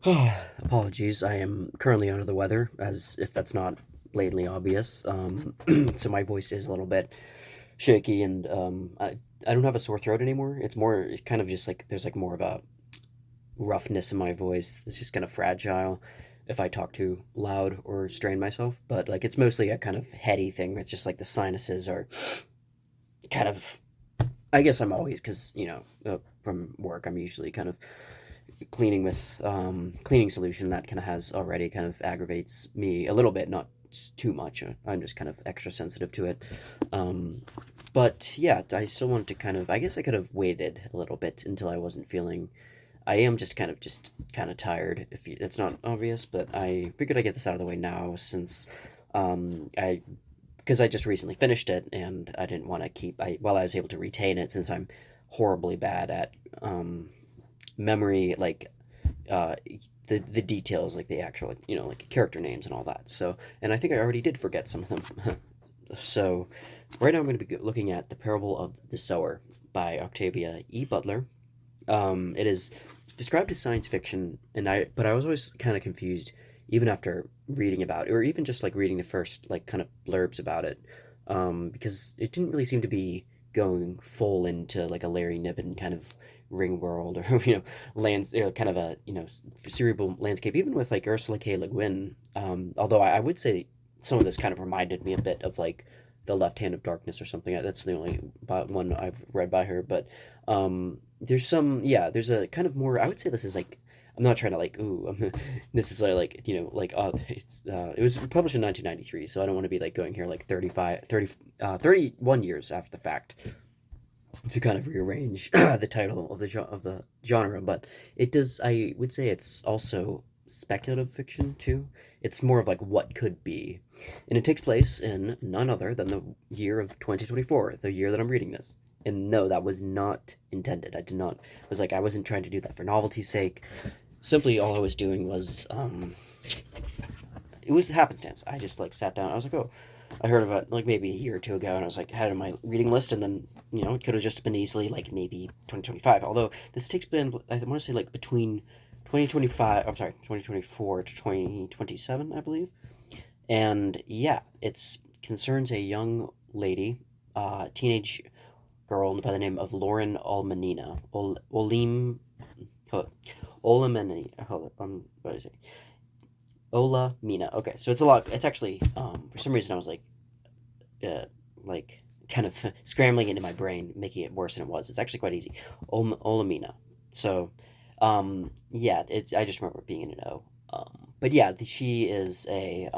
Apologies, I am currently under the weather, as if that's not blatantly obvious. So my voice is a little bit shaky, and I don't have a sore throat anymore. It's kind of just like there's like more of a roughness in my voice. It's just kind of fragile if I talk too loud or strain myself. But like it's mostly a kind of heady thing. It's just like the sinuses are kind of. I guess I'm always because from work I'm usually kind of cleaning with cleaning solution that kind of has already kind of aggravates me a little bit, not too much. I'm just kind of extra sensitive to it. Um, but yeah, I still wanted to kind of. I guess I could have waited a little bit until I wasn't feeling. I am just kind of tired. If it's not obvious, but I figured I'd get this out of the way now since I because I just recently finished it and I didn't want to keep. While I was able to retain it since I'm horribly bad at memory, like uh, the details, like the actual, like character names and all that. So, and I think I already did forget some of them. So, right now I'm going to be looking at the Parable of the Sower by Octavia E. Butler. It is described as science fiction, but I was always kind of confused, even after reading about it, or even just like reading the first like kind of blurbs about it, because it didn't really seem to be going full into like a Larry Niven kind of ring world or lands kind of a cerebral landscape, even with like Ursula K. Le Guin. Although I would say some of this kind of reminded me a bit of like the Left Hand of Darkness or something. That's the only one I've read by her, but there's some, yeah, there's a kind of more, I would say this is like, I'm not trying to like, ooh, this is it was published in 1993, so I don't want to be like going here like 31 years after the fact to kind of rearrange the title of the genre, but it does. I would say it's also speculative fiction too. It's more of like what could be, and it takes place in none other than the year of 2024, the year that I'm reading this. And no, that was not intended. I did not. It was like I wasn't trying to do that for novelty's sake. Simply, all I was doing was it was happenstance. I just like sat down. I was like, oh, I heard of it like maybe a year or two ago, and I was like had it on my reading list, and then it could have just been easily like maybe 2025. Although this takes been I want to say like between 2025. I'm sorry, 2024 to 2027, I believe. And yeah, it's concerns a young lady, teenage girl by the name of Lauren Almanina. Olamanina. What is it? Ola Mina. Okay, so it's a lot. It's actually for some reason I was uh, like kind of scrambling into my brain, making it worse than it was. It's actually quite easy. Ola Mina. So yeah, I just remember being in an O. But yeah, she is a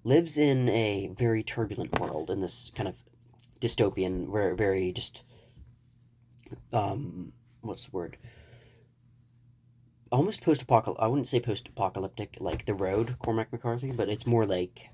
lives in a very turbulent world in this kind of dystopian, very just what's the word? Almost post-apocalyptic. I wouldn't say post-apocalyptic like The Road, Cormac McCarthy, but it's more like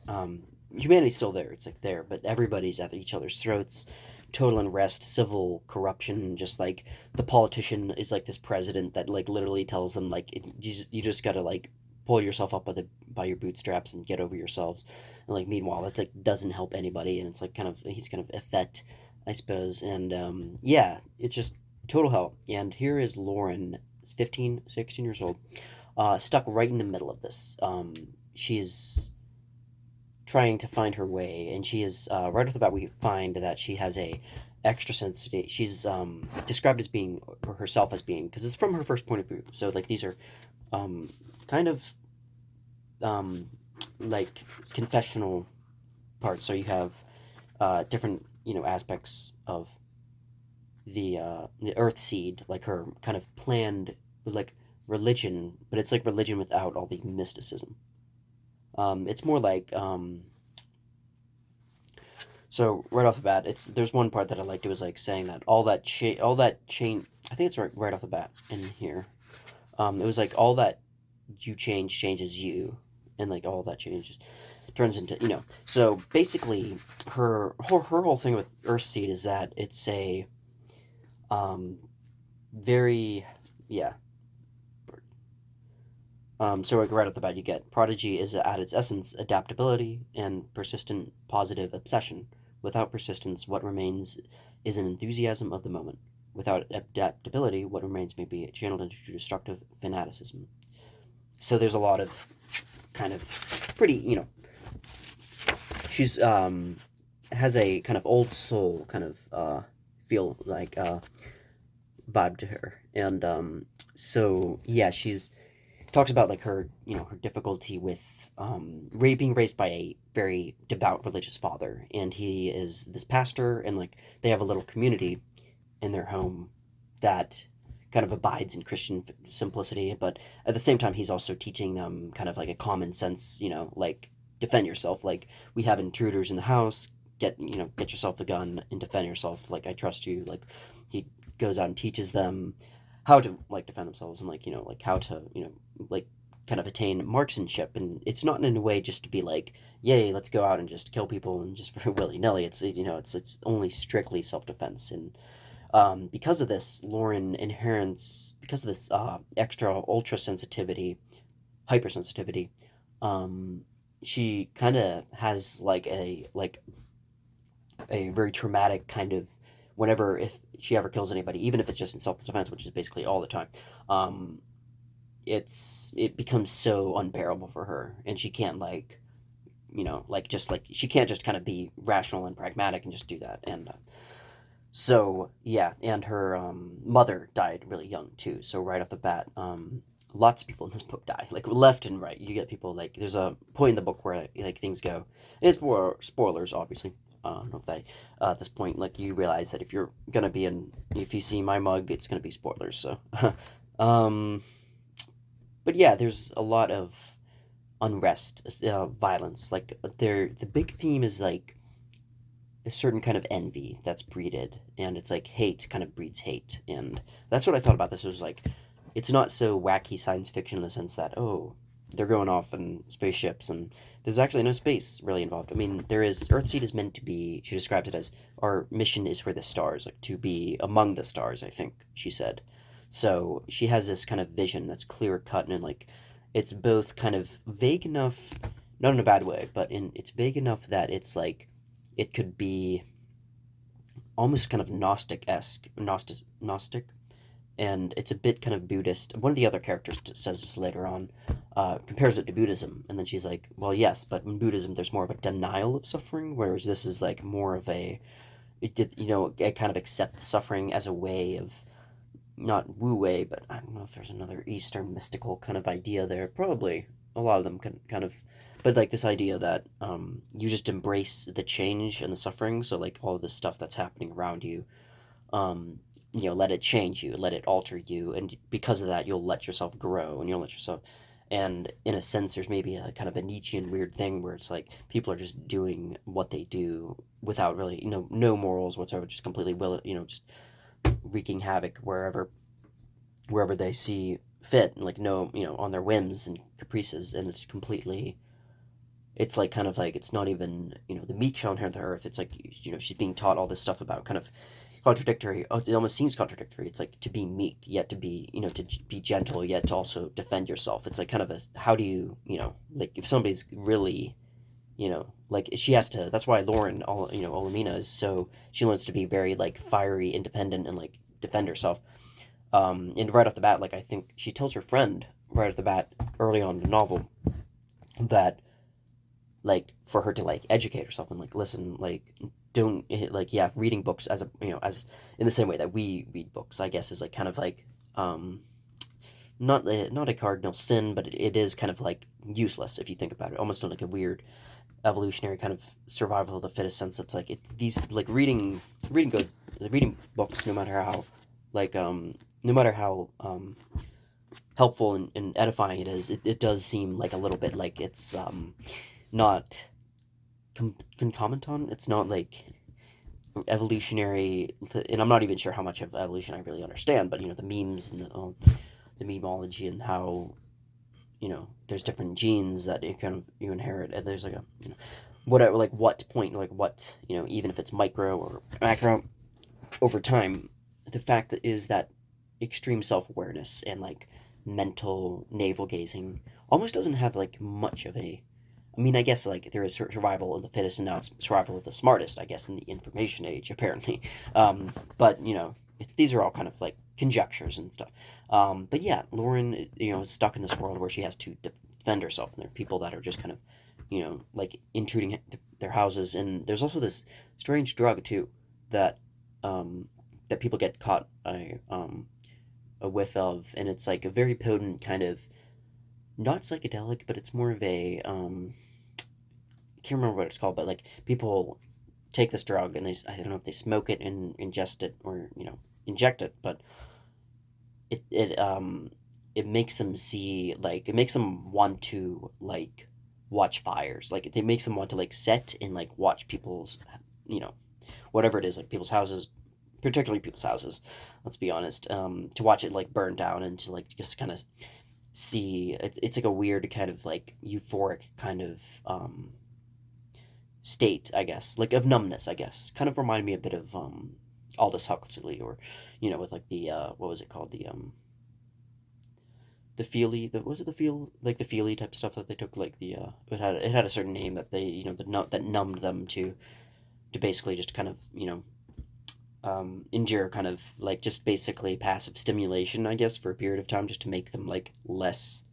humanity's still there. It's like there, but everybody's at each other's throats. Total unrest, civil corruption. Just like the politician is like this president that like literally tells them like you just gotta like pull yourself up by your bootstraps and get over yourselves. And like meanwhile, that's like doesn't help anybody, and it's like kind of he's kind of effete, I suppose. And yeah, it's just total hell. And here is Lauren, 15, 16 years old, stuck right in the middle of this. She's trying to find her way, and she is right off the bat. We find that she has a extra sensitive. She's described as being, or herself as being, because it's from her first point of view. So like these are um, kind of um, like confessional parts. So you have different aspects of the Earth Seed, like her kind of planned like religion, but it's like religion without all the mysticism. It's more like so right off the bat, it's there's one part that I liked. It was like saying that all that chain. I think it's right off the bat in here. It was like all that you changes you, and like all that changes turns into So basically, her whole thing with Earthseed is that it's a um very yeah. So like right off the bat, you get Prodigy is at its essence adaptability and persistent positive obsession. Without persistence, what remains is an enthusiasm of the moment. Without adaptability, what remains may be channeled into destructive fanaticism. So there's a lot of kind of pretty, she's has a kind of old soul kind of feel like vibe to her, and so yeah, she's talks about like her her difficulty with being raised by a very devout religious father, and he is this pastor, and like they have a little community in their home that kind of abides in Christian simplicity, but at the same time, he's also teaching them kind of like a common sense, like defend yourself. Like we have intruders in the house. Get yourself a gun and defend yourself. Like I trust you. Like he goes out and teaches them how to like defend themselves and like like how to like kind of attain marksmanship. And it's not in a way just to be like, yay, let's go out and just kill people and just for willy nilly. It's only strictly self defense. And because of this, Lauren inherits because of this extra ultra sensitivity, hypersensitivity. Um, she kind of has a very traumatic kind of whenever if she ever kills anybody, even if it's just in self defense, which is basically all the time. Um, it becomes so unbearable for her, and she can't like she can't just kind of be rational and pragmatic and just do that. And so yeah, and her mother died really young too. So right off the bat, lots of people in this book die, like left and right. You get people like there's a point in the book where like things go. It's more spoilers, obviously. I don't know if they at this point like you realize that if you see my mug, it's gonna be spoilers. So, um, but yeah, there's a lot of unrest, violence. Like the big theme is like a certain kind of envy that's breeded, and it's like hate kind of breeds hate. And that's what I thought about this. Was like it's not so wacky science fiction in the sense that they're going off in spaceships and there's actually no space really involved. I mean, there is Earthseed is meant to be. She described it as our mission is for the stars, like to be among the stars. I think she said. So she has this kind of vision that's clear cut and like it's both kind of vague enough, not in a bad way, but it's vague enough that it's like it could be almost kind of Gnostic, and it's a bit kind of Buddhist. One of the other characters says this later on, compares it to Buddhism, and then she's like, "Well, yes, but in Buddhism, there's more of a denial of suffering, whereas this is like more of I kind of accept suffering as a way of not wu wei, but I don't know if there's another Eastern mystical kind of idea there. Probably a lot of them can kind of, but like this idea that you just embrace the change and the suffering. So like all of this stuff that's happening around you, um, let it change you, let it alter you, and because of that, you'll let yourself grow, and you'll let yourself. And in a sense, there's maybe a kind of a Nietzschean weird thing where it's like people are just doing what they do without really, no morals whatsoever, just completely just wreaking havoc wherever they see fit, and like no, on their whims and caprices, and it's completely. It's like kind of like it's not even the meek shall inherit the earth. It's like she's being taught all this stuff about kind of contradictory. Oh, it almost seems contradictory. It's like to be meek, yet to be to be gentle, yet to also defend yourself. It's like kind of a how do you like if somebody's really like she has to. That's why Lauren, Olamina is so she learns to be very like fiery, independent, and like defend herself. And right off the bat, like I think she tells her friend right off the bat early on in the novel that like for her to like educate herself and like listen, like don't like yeah, reading books as a as in the same way that we read books, I guess, is like kind of like um not a cardinal sin, but it is kind of like useless if you think about it, almost in like a weird evolutionary kind of survival of the fittest sense. It's like it's these like reading books, no matter how like no matter how helpful and edifying it is, it does seem like a little bit like it's not concomitant. It's not like evolutionary, and I'm not even sure how much of evolution I really understand. But the memes and the memology and how there's different genes that you inherit, and there's like a whatever like what point like what even if it's micro or macro over time, the fact that is that extreme self-awareness and like mental navel gazing almost doesn't have like much of a. I mean, I guess like there is survival of the fittest, and now it's survival of the smartest. I guess in the information age, apparently. But these are all kind of like conjectures and stuff. But yeah, Lauren, is stuck in this world where she has to defend herself, and there are people that are just kind of, like intruding their houses, and there's also this strange drug too that um, that people get caught a whiff of, and it's like a very potent kind of not psychedelic, but it's more of a I can't remember what it's called, but like people take this drug and I don't know if they smoke it and ingest it or inject it, but it it makes them see like it makes them want to like watch fires, like it makes them want to like set and like watch people's you know whatever it is, like people's houses, particularly people's houses, let's be honest, to watch it like burn down and to like just kind of see it's like a weird kind of like euphoric kind of state, I guess, like of numbness, I guess. Kind of reminded me a bit of Aldous Huxley, or with like the what was it called, the feely, the was it the feel like the feely type stuff that they took, like the it had a certain name that they that numbed them to basically just kind of endure kind of like just basically passive stimulation, I guess, for a period of time, just to make them like less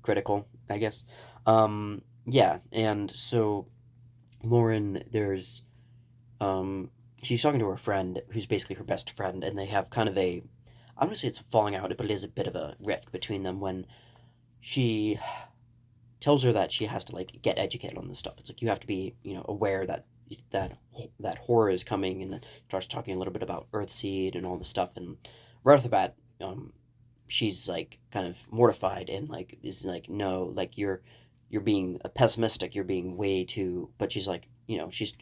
critical, I guess. Yeah, and so Lauren, there's um, she's talking to her friend, who's basically her best friend, and they have kind of a, I'm gonna say it's a falling out, but it is a bit of a rift between them when she tells her that she has to like get educated on this stuff. It's like you have to be, aware that that horror is coming, and then starts talking a little bit about Earthseed and all this stuff, and right off the bat, she's like kind of mortified and like is like, no, like you're being pessimistic, you're being way too, but she's like, she's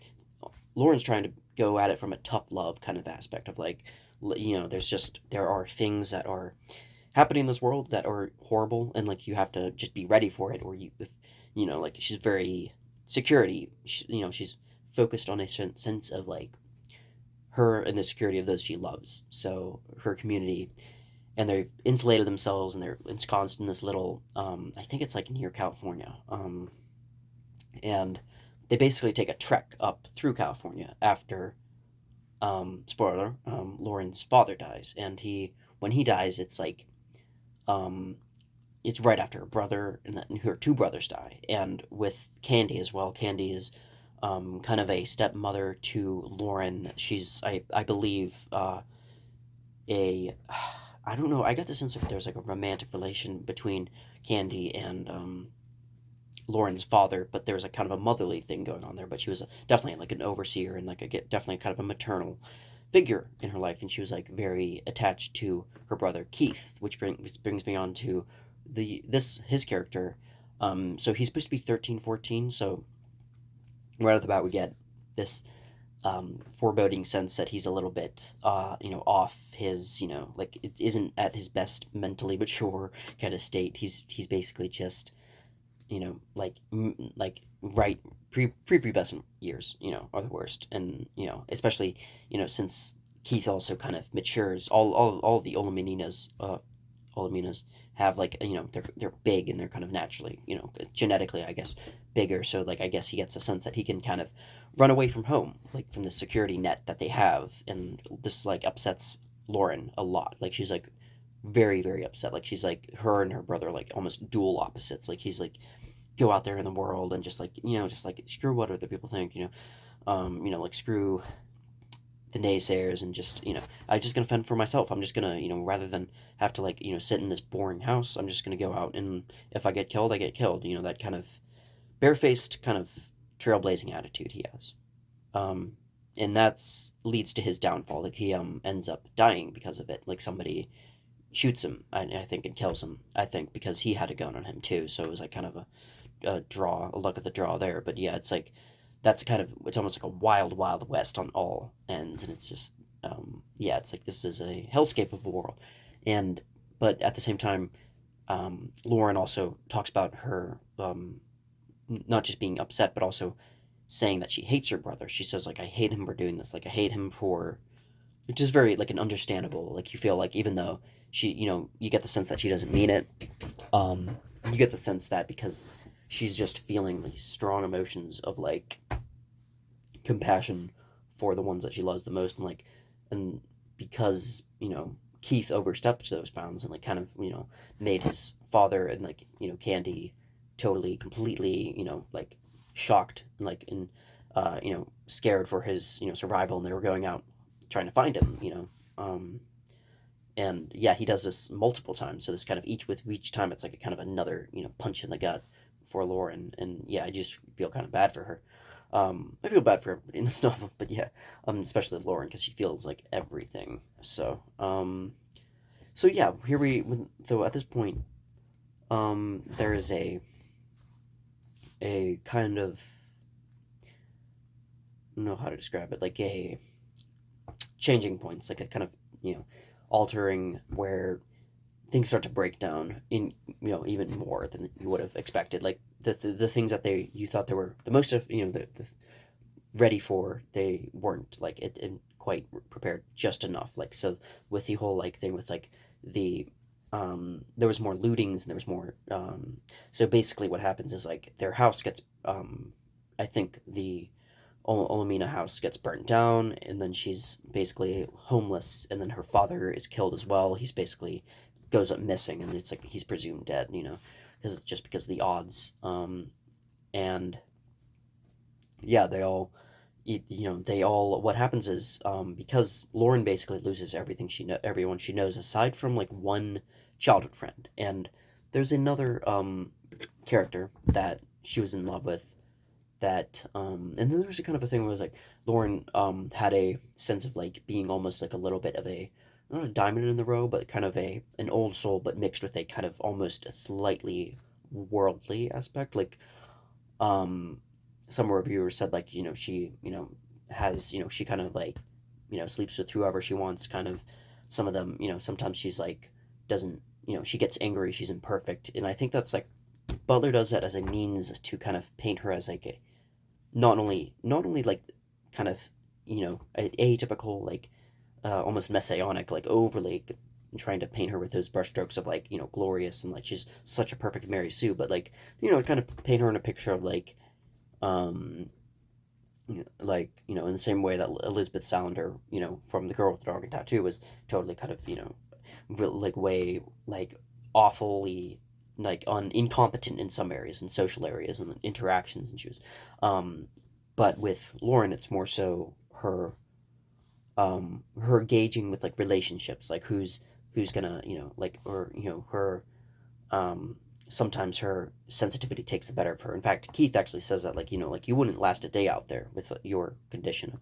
Lauren's trying to go at it from a tough love kind of aspect of like, there are things that are happening in this world that are horrible, and like you have to just be ready for it, or if like she's very security, she's focused on a certain sense of like her and the security of those she loves, so her community, and they've insulated themselves and they're ensconced in this little I think it's like near California, and they basically take a trek up through California after spoiler, Lauren's father dies, and when he dies, it's like um it's right after her brother and then her two brothers die, and with Candy as well. Candy is kind of a stepmother to Lauren. She's, I believe, a I don't know. I got the sense that there's like a romantic relation between Candy and Lauren's father, but there was a kind of a motherly thing going on there. But she was definitely like an overseer and like definitely kind of a maternal figure in her life, and she was like very attached to her brother Keith, which brings me on to his character. So he's supposed to be 13, 14. So right off the bat, we get this foreboding sense that he's a little bit, off his, like it isn't at his best mentally mature kind of state. He's basically just, like right prepubescent years, are the worst, and especially, since Keith also kind of matures. All the Olaminas have like, they're big and they're kind of naturally, genetically, I guess, bigger. So like I guess he gets a sense that he can kind of run away from home, like from the security net that they have, and this like upsets Lauren a lot. Like she's like very very upset. Like she's like, her and her brother are like almost dual opposites. Like he's like, go out there in the world and just like, just like screw what other people think, like screw the naysayers, and just, I'm just gonna fend for myself. I'm just gonna, rather than have to like, sit in this boring house, I'm just gonna go out, and if I get killed, I get killed. That kind of barefaced kind of trailblazing attitude he has. Um, and that's leads to his downfall. Like he ends up dying because of it. Like somebody shoots him, I think, and kills him. I think because he had a gun on him too. So it was like kind of a draw, a luck of the draw there. But yeah, it's like that's kind of, it's almost like a wild, wild west on all ends, and it's just yeah, it's like this is a hellscape of a world, and but at the same time, Lauren also talks about her not just being upset, but also saying that she hates her brother. She says like, I hate him for doing this. Like I hate him for, which is very like an understandable. Like you feel like even though she, you get the sense that she doesn't mean it. Um, you get the sense that because she's just feeling these strong emotions of like compassion for the ones that she loves the most, and like, and because Keith overstepped those bounds and like kind of made his father and like Candy totally completely like shocked and like and scared for his survival, and they were going out trying to find him. And yeah, he does this multiple times. So this kind of each time it's like a kind of another punch in the gut for Lauren, and yeah, I just feel kind of bad for her. I feel bad for everybody in this novel, but yeah, especially Lauren because she feels like everything. So yeah, so at this point, there is a kind of, I don't know how to describe it, like a changing points, like a kind of altering where things start to break down in even more than you would have expected. Like the things that you thought they were the most of the ready for, they weren't like it quite prepared just enough. Like so with the whole like thing with like the there was more lootings and there was more so basically what happens is like their house gets I think the Olamina house gets burnt down, and then she's basically homeless, and then her father is killed as well. He's basically goes up missing, and it's like he's presumed dead, because just because of the odds. And yeah, they all. What happens is because Lauren basically loses everyone she knows aside from like one childhood friend, and there's another character that she was in love with that and then there's a kind of a thing where like Lauren had a sense of like being almost like a little bit of a not a diamond in the row but kind of a an old soul but mixed with a kind of almost a slightly worldly aspect, like um some reviewers said like she has she kind of like sleeps with whoever she wants, kind of some of them sometimes she's like doesn't she gets angry, she's imperfect, and I think that's like Butler does that as a means to kind of paint her as like a not only like kind of atypical like almost messianic like overly trying to paint her with those brushstrokes of like glorious and like she's such a perfect Mary Sue, but like kind of paint her in a picture of um like in the same way that Elizabeth Salander from The Girl with the Dragon Tattoo was totally kind of like way like awfully like incompetent in some areas and social areas and interactions, and she was um but with Lauren it's more so her gauging with like relationships, like who's gonna like or her um sometimes her sensitivity takes the better of her. In fact, Keith actually says that like like you wouldn't last a day out there with your condition,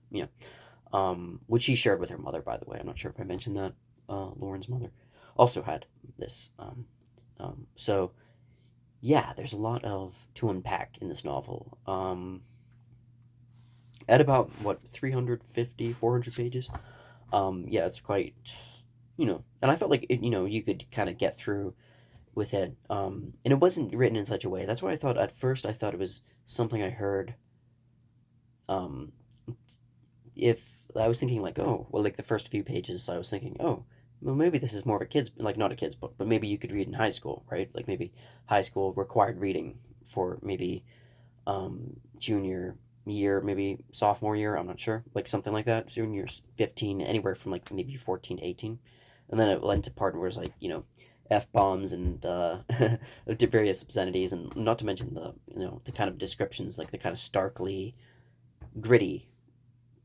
which he shared with her mother, by the way. I'm not sure if I mentioned that. Lauren's mother also had this. So yeah, there's a lot of to unpack in this novel. At about what 350, 400 pages. Yeah, it's quite, and I felt like you could kind of get through with it. And it wasn't written in such a way. That's why I thought at first I thought it was something I heard. Um, if I was thinking like, oh, well, like the first few pages, I was thinking, oh, well, maybe this is more of a kid's, like not a kid's book, but maybe you could read in high school, right? Like maybe high school required reading for maybe junior year, maybe sophomore year. I'm not sure, like something like that. Junior 15, anywhere from like maybe 14 to 18, and then it went to part where it's like f bombs and various obscenities, and not to mention the the kind of descriptions, like the kind of starkly gritty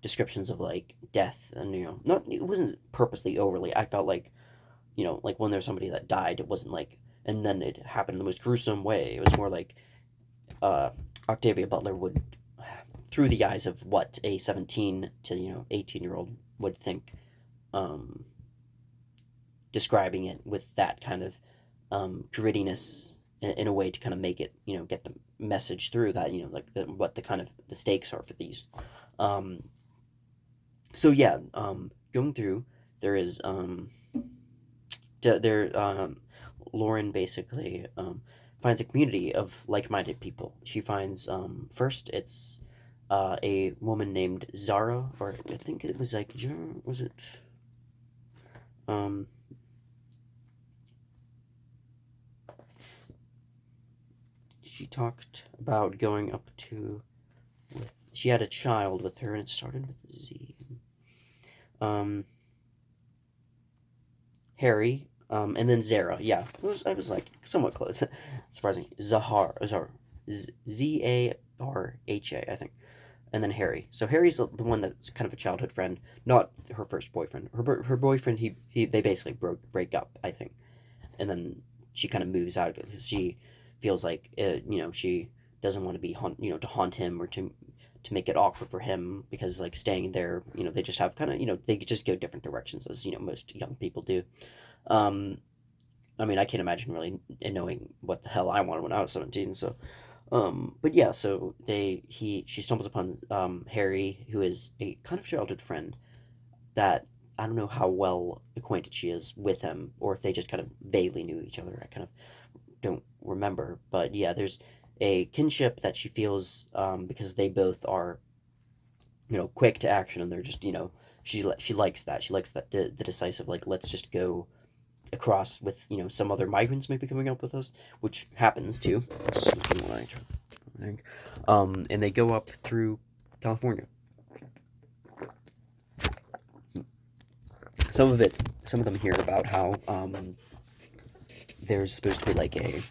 descriptions of like death, and not it wasn't purposely overly. I felt like like when there's somebody that died, it wasn't like and then it happened in the most gruesome way. It was more like uh, Octavia Butler would, through the eyes of what a 17 to 18-year-old would think, um, describing it with that kind of grittiness in a way to kind of make it get the message through that like what the kind of the stakes are for these. Um, so yeah, going through there is there Lauren basically finds a community of like-minded people. She finds first it's a woman named Zara, or I think it was like was it um she talked about going up to with she had a child with her and it started with Z. Um Harry, and then Zara. Yeah, I was like somewhat close. Surprising. Zarha, I think, and then Harry. So Harry's the one that's kind of a childhood friend, not her first boyfriend. Her boyfriend, they basically break up, I think, and then she kind of moves out because she feels like she doesn't want to be to haunt him or to make it awkward for him because like staying there, they just have kind of they just go different directions as most young people do. Um, I mean, I can't imagine really knowing what the hell I wanted when I was 17. So, but yeah, so she stumbles upon Harry, who is a kind of childhood friend that I don't know how well acquainted she is with him, or if they just kind of vaguely knew each other. I kind of don't remember, but yeah, there's a kinship that she feels because they both are quick to action, and they're just she likes that the decisive like let's just go across with some other migrants maybe coming up with us, which happens too. And they go up through California. Some of them hear about how there's supposed to be like a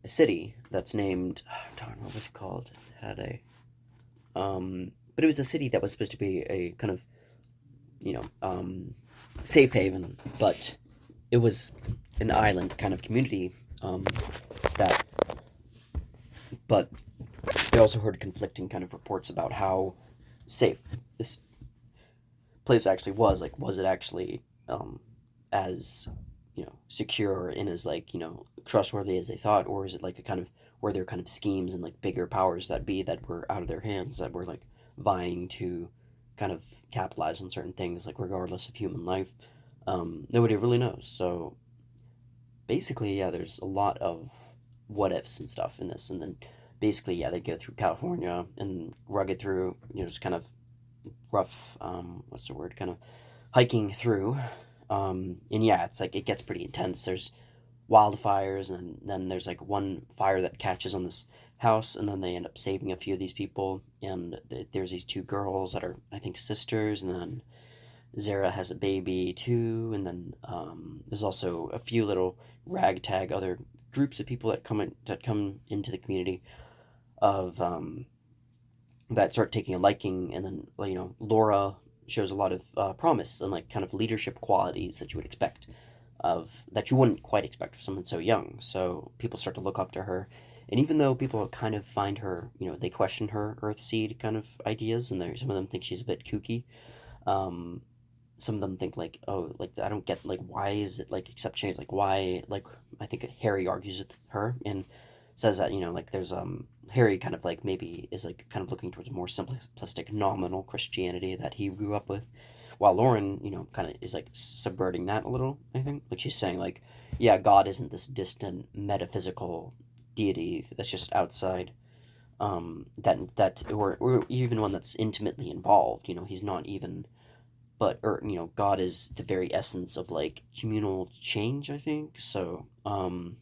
city that's named, darn, what was it called? It had but it was a city that was supposed to be a kind of safe haven, but it was an island kind of community that. But they also heard conflicting kind of reports about how safe this place actually was. Like, was it actually as secure and as like trustworthy as they thought, or is it like a kind of were there kind of schemes and like bigger powers that were out of their hands that were like vying to kind of capitalize on certain things, like regardless of human life. Nobody really knows. So basically, yeah, there's a lot of what ifs and stuff in this, and then basically, yeah, they go through California and rugged through, just kind of rough. What's the word? Kind of hiking through. And yeah, it's like it gets pretty intense. There's wildfires, and then there's like one fire that catches on this house, and then they end up saving a few of these people. And there's these two girls that are, I think, sisters, and then Zara has a baby too, and then there's also a few little ragtag other groups of people that come into the community of that start taking a liking, and then Laura shows a lot of promise and like kind of leadership qualities that you would expect of that you wouldn't quite expect of someone so young. So people start to look up to her, and even though people kind of find her, they question her Earthseed kind of ideas, and some of them think she's a bit kooky. Um, some of them think like, oh, like I don't get like why is it like accept change, like why, like I think Harry argues with her and says that like there's Harry kind of like maybe is like kind of looking towards more simplistic nominal Christianity that he grew up with, while Lauren kind of is like subverting that a little. I think like she's saying like, yeah, God isn't this distant metaphysical deity that's just outside, or even one that's intimately involved. He's not even, but or God is the very essence of like communal change, I think. So of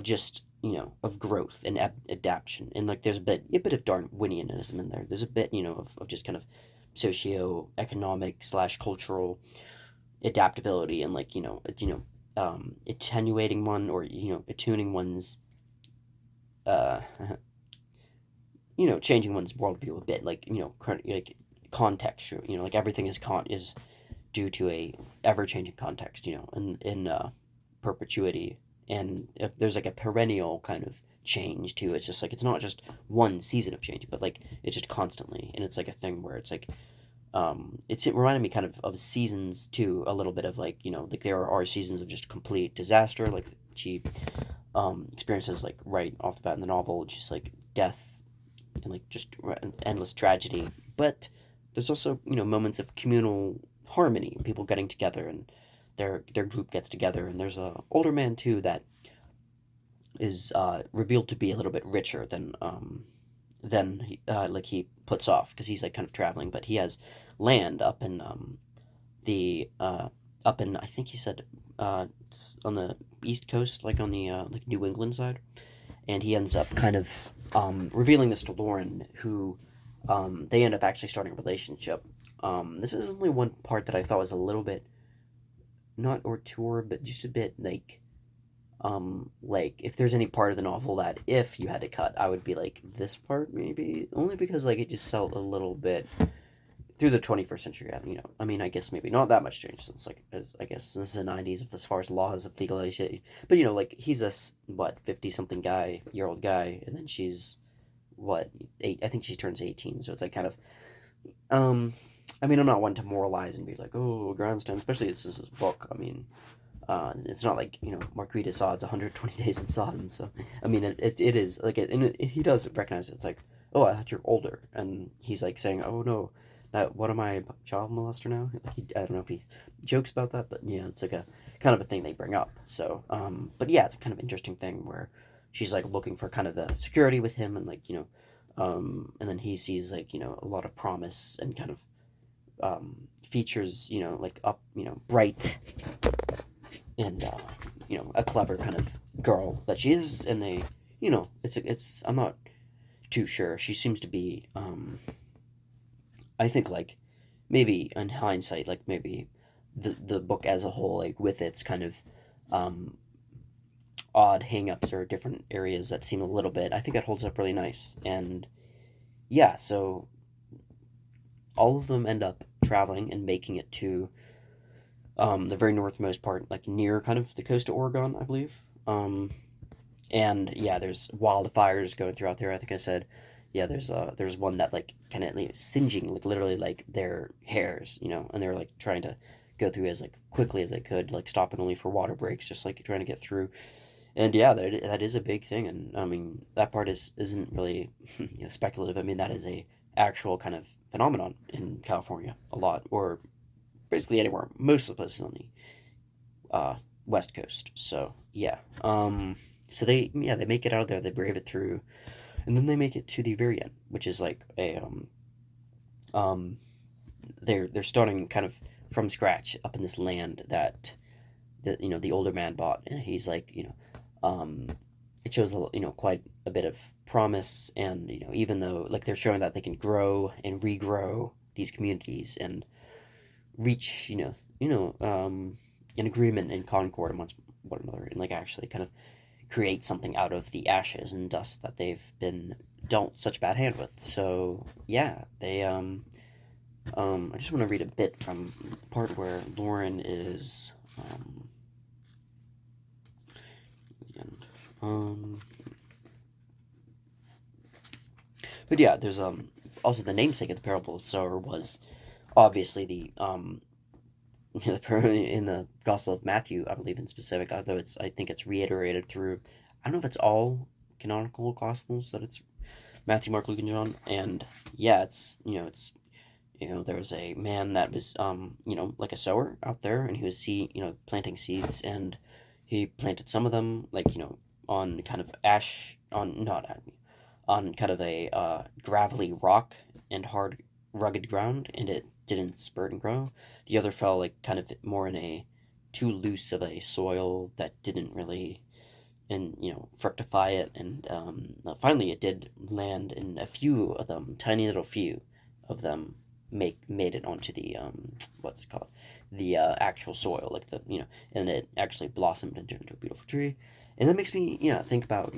just of growth and adaptation, and like there's a bit of Darwinianism in there. There's a bit of just kind of socio-economic slash cultural adaptability, and like attenuating one, or attuning one's uh changing one's worldview a bit, like like context, like everything is due to a ever-changing context, in perpetuity, and if there's like a perennial kind of change too. It's just like it's not just one season of change, but like it's just constantly, and it's like a thing where it's like it reminded me kind of seasons too, a little bit of like like there are seasons of just complete disaster, like she experiences like right off the bat in the novel, just like death and like just endless tragedy. But there's also moments of communal harmony, people getting together, and their group gets together, and there's a older man too that is revealed to be a little bit richer than like he puts off, because he's like kind of traveling, but he has land the up in, I think he said, on the east coast, like on the like New England side, and he ends up kind of revealing this to Lauren, who they end up actually starting a relationship. This is only one part that I thought was a little bit not auteur, but just a bit like if there's any part of the novel that if you had to cut, I would be like this part maybe only because like it just felt a little bit through the 21st century. I mean, I guess maybe not that much change since like as I guess since the 90s as far as laws of legalization. But like he's a what 50 something year old guy, and then she's what eight. I think she turns 18, so it's like kind of um. I mean, I'm not one to moralize and be like, oh, grandstand, especially it's this book. I mean, it's not like Marquis de Sade's 120 Days in Sodom. So I mean, it is like he does recognize it. It's like, oh, I thought you're older, and he's like saying, oh no, what am I, a child molester now? Like I don't know if he jokes about that, but yeah, it's like a kind of a thing they bring up. So but yeah, it's a kind of interesting thing where she's like looking for kind of the security with him, and like and then he sees like a lot of promise and kind of features like up bright and a clever kind of girl that she is, and they it's I'm not too sure. She seems to be I think like maybe in hindsight like maybe the book as a whole like with its kind of um odd hangups or different areas that seem a little bit, I think it holds up really nice. And yeah, so all of them end up traveling and making it to the very northmost part, like near kind of the coast of Oregon, I believe. Um, and yeah, there's wildfires going throughout there. I think I said, yeah, there's one that like kind of singeing like literally like their hairs, and they're like trying to go through as like quickly as they could, like stopping only for water breaks, just like trying to get through. And yeah, that is a big thing, and I mean that part isn't really speculative. I mean that is a actual kind of phenomenon in California a lot, or basically anywhere, most of the places on the West Coast. So yeah, so they make it out of there, they brave it through, and then they make it to the very end, which is like a um, they're starting kind of from scratch up in this land that the older man bought, and he's like it shows quite a bit of promise, and even though like they're showing that they can grow and regrow these communities and reach an agreement and concord amongst one another, and like actually kind of create something out of the ashes and dust that they've been dealt such bad hand with. So yeah, they I just want to read a bit from the part where Lauren is the end. But yeah, there's also the namesake of the parable of the sower was obviously the in the Gospel of Matthew, I believe in specific, although I think it's reiterated through. I don't know if it's all canonical Gospels that it's Matthew, Mark, Luke, and John. And yeah, there was a man that was like a sower out there, and he was planting seeds, and he planted some of them like on kind of ash on not on kind of a gravelly rock and hard rugged ground, and it didn't spurt and grow. The other fell like kind of more in a too loose of a soil that didn't really and fructify it, and finally it did land, and a few of them, tiny little few of them, made it onto the what's it called, the actual soil, like and it actually blossomed and turned into a beautiful tree. And that makes me think about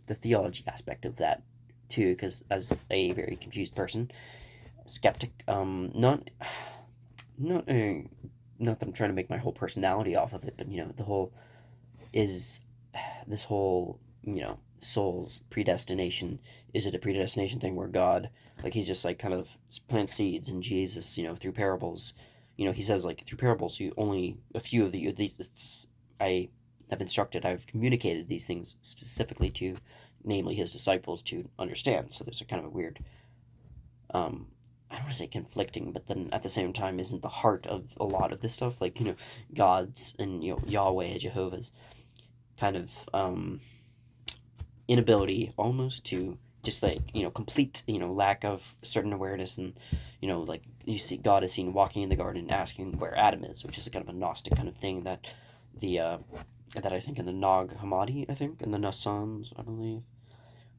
the theology aspect of that too, because as a very confused person, skeptic, not that I'm trying to make my whole personality off of it, but the whole is this whole soul's predestination. Is it a predestination thing where God, like he's just like kind of plants seeds, and Jesus through parables, he says like through parables you only a few of these I I've communicated these things specifically to, namely his disciples, to understand. So there's a kind of a weird I don't want to say conflicting, but then at the same time isn't the heart of a lot of this stuff, like God's and Yahweh, Jehovah's kind of inability almost to just like complete lack of certain awareness, and like you see God is seen walking in the garden asking where Adam is, which is a kind of a Gnostic kind of thing that the that I think in the Nag Hammadi, I think in the Nassans, I believe,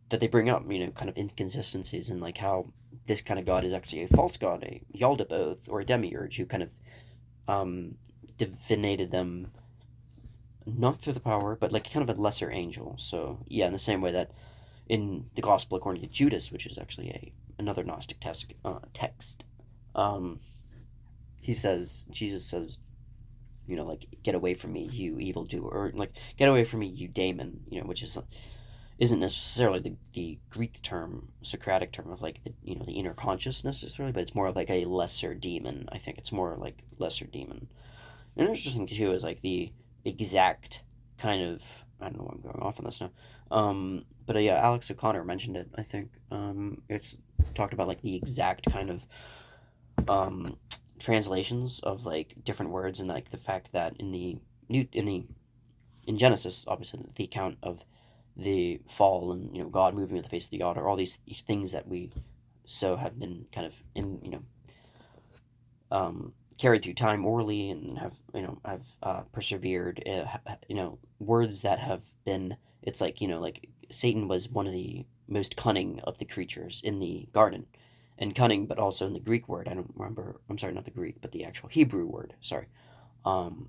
that they bring up kind of inconsistencies, and like how this kind of god is actually a false god, a Yaldabaoth, or a demiurge, who kind of divinated them, not through the power, but like kind of a lesser angel. So yeah, in the same way that in the Gospel according to Judas, which is actually another Gnostic text, um, Jesus says, like, get away from me, you evildoer, or like, get away from me, you daemon, which isn't necessarily the Greek term, Socratic term of like the inner consciousness necessarily, but it's more of like a lesser demon. I think it's more like lesser demon. And interesting too is like the exact kind of, I don't know why I'm going off on this now. But yeah, Alex O'Connor mentioned it. I think it's talked about like the exact kind of translations of like different words, and like the fact that in Genesis, obviously the account of the fall and God moving at the face of the water, all these things that we so have been kind of carried through time orally and have persevered. Words that have been. It's like like Satan was one of the most cunning of the creatures in the garden, and cunning, but also in the Greek word. I don't remember. I'm sorry, not the Greek, but the actual Hebrew word. Sorry, um,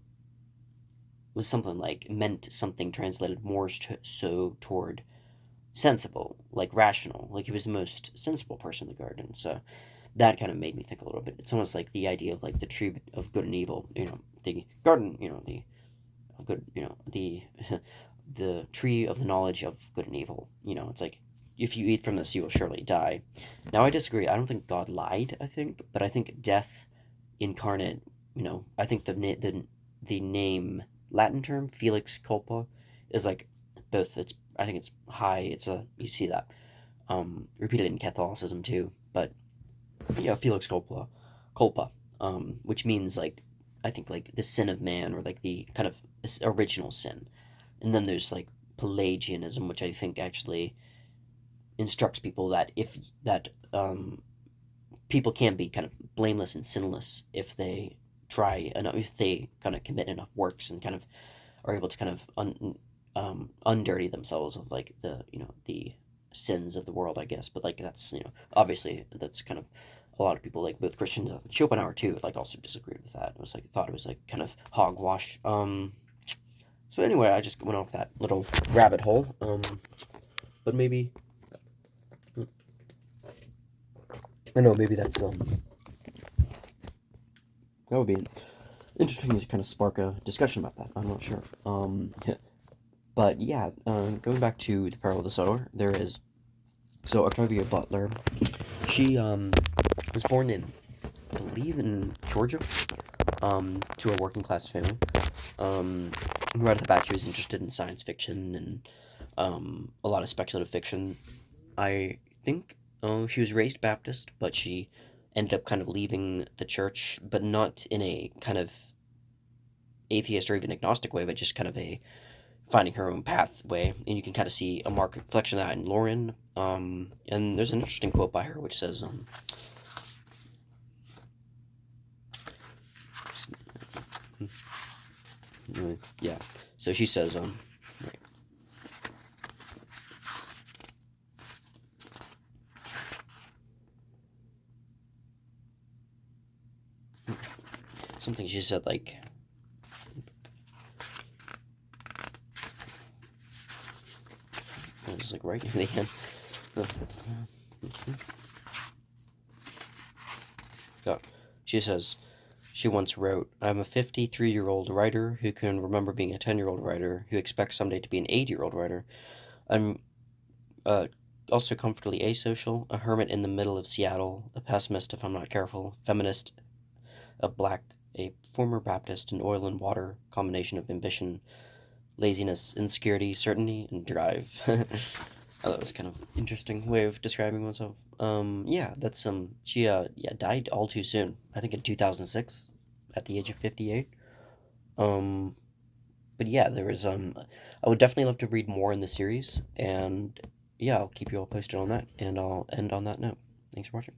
was something like meant something translated more so toward sensible, like rational. Like he was the most sensible person in the garden. So that kind of made me think a little bit. It's almost like the idea of like the tree of good and evil. The garden. The good. The the tree of the knowledge of good and evil. It's like if you eat from this, you will surely die. Now I disagree. I don't think God lied. But I think death incarnate. I think the name Latin term Felix culpa is like both. I think it's high. You see that repeated in Catholicism too. But yeah, Felix culpa, which means like I think like the sin of man, or like the kind of original sin. And then there's like Pelagianism, which I think actually instructs people that people can be kind of blameless and sinless if they try enough, if they kind of commit enough works and kind of are able to kind of undirty themselves of like the sins of the world, I guess. But like that's obviously that's kind of a lot of people, like both Christians and Schopenhauer too, like also disagreed with that. It was like thought it was like kind of hogwash. So anyway, I just went off that little rabbit hole. But maybe I know maybe that would be interesting to kind of spark a discussion about that. I'm not sure. But yeah, going back to the Parable of the Sower, there is so Octavia Butler. She was born in, I believe, in Georgia, to a working class family. Right at the bat, she was interested in science fiction and a lot of speculative fiction. I think she was raised Baptist, but she ended up kind of leaving the church, but not in a kind of atheist or even agnostic way, but just kind of a finding her own pathway. And you can kind of see a marked reflection of that in Lauren. And there's an interesting quote by her which says, yeah. So she says, right. Something she said like, it was like right in the end. Oh, she says, she once wrote, I'm a 53-year-old writer who can remember being a 10-year-old writer who expects someday to be an 80-year-old writer. I'm also comfortably asocial, a hermit in the middle of Seattle, a pessimist if I'm not careful, feminist, a former Baptist, an oil and water combination of ambition, laziness, insecurity, certainty, and drive. Oh, that was kind of interesting way of describing myself. Yeah, that's she died all too soon. I think in 2006, at the age of 58. Um, but yeah, there was I would definitely love to read more in the series, and yeah, I'll keep you all posted on that, and I'll end on that note. Thanks for watching.